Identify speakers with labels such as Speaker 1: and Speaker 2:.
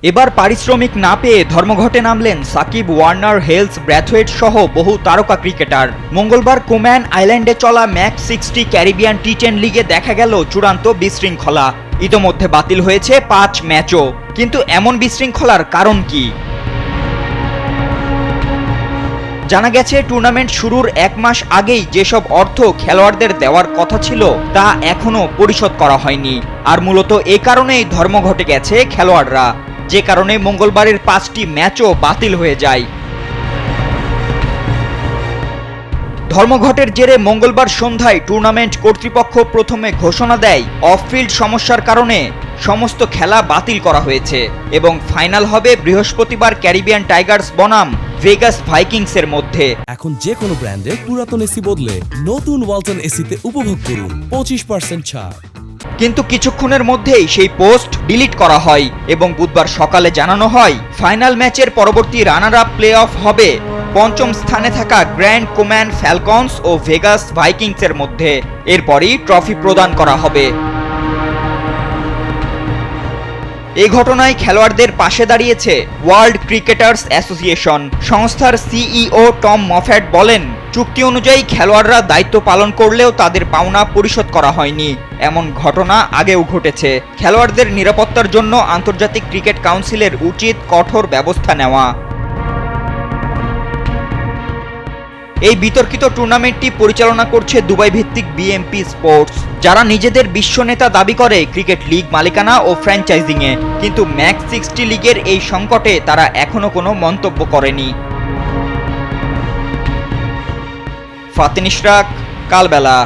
Speaker 1: এবার পারিশ্রমিক না পেয়ে ধর্মঘটে নামলেন সাকিব, ওয়ার্নার, হেলস, ব্র্যাথওয়েট সহ বহু তারকা ক্রিকেটার। মঙ্গলবার কোম্যান আইল্যান্ডে চলা ম্যাক্স 60 ক্যারিবিয়ান টি10 লিগে দেখা গেল চূড়ান্ত বিশৃঙ্খলা। ইতোমধ্যে বাতিল হয়েছে 5 ম্যাচও। কিন্তু এমন বিশৃঙ্খলার কারণ কি? জানা গেছে, টুর্নামেন্ট শুরুর 1 মাস আগেই যেসব অর্থ খেলোয়াড়দের দেওয়ার কথা ছিল তা এখনও পরিশোধ করা হয়নি। আর মূলত এ কারণেই ধর্মঘটে গেছে খেলোয়াড়রা, যে কারণে মঙ্গলবারের 5টি ম্যাচও বাতিল হয়ে যায়। ধর্মঘটের জেরে মঙ্গলবার সন্ধ্যায় টুর্নামেন্ট কর্তৃপক্ষ প্রথমে ঘোষণা দেয় অফ-ফিল্ড সমস্যার কারণে সমস্ত খেলা বাতিল করা হয়েছে এবং ফাইনাল হবে বৃহস্পতিবার ক্যারিবিয়ান টাইগার্স বনাম ভেগাস ভাইকিংসের মধ্যে।
Speaker 2: এখন যে কোনো ব্র্যান্ডের পুরাতন এসি বদলে নতুন ওয়ালটন এসিতে উপভোগ করুন 25% ছাড়।
Speaker 1: কিন্তু কিছুক্ষণের মধ্যেই সেই পোস্ট ডিলিট করা হয় এবং বুধবার সকালে জানানো হয় ফাইনাল ম্যাচের পরবর্তী রানার আপ প্লে অফ হবে 5ম স্থানে থাকা গ্র্যান্ড কোম্যান ফ্যালকনস ও ভেগাস ভাইকিংসের মধ্যে। এরপরই ট্রফি প্রদান করা হবে। এই ঘটনায় খেলোয়াড়দের পাশে দাঁড়িয়েছে ওয়ার্ল্ড ক্রিকেটার্স অ্যাসোসিয়েশন। সংস্থার সিইও টম মফ্যাট বলেন, চুক্তি অনুযায়ী খেলোয়াড়রা দায়িত্ব পালন করলেও তাদের পাওনা পরিশোধ করা হয়নি। এমন ঘটনা আগেও ঘটেছে। খেলোয়াড়দের নিরাপত্তার জন্য আন্তর্জাতিক ক্রিকেট কাউন্সিলের উচিত কঠোর ব্যবস্থা নেওয়া। এই বিতর্কিত টুর্নামেন্টটি পরিচালনা করছে দুবাই ভিত্তিক বিএমপি স্পোর্টস, যারা নিজেদের বিশ্ব নেতা দাবি করে ক্রিকেট লিগ মালিকানা ও ফ্র্যাঞ্চাইজিংয়ে। কিন্তু ম্যাক্স 60 লিগের এই সংকটে তারা এখনো কোনো মন্তব্য করেনি। ফাতিন ইশরাক, কালবেলা।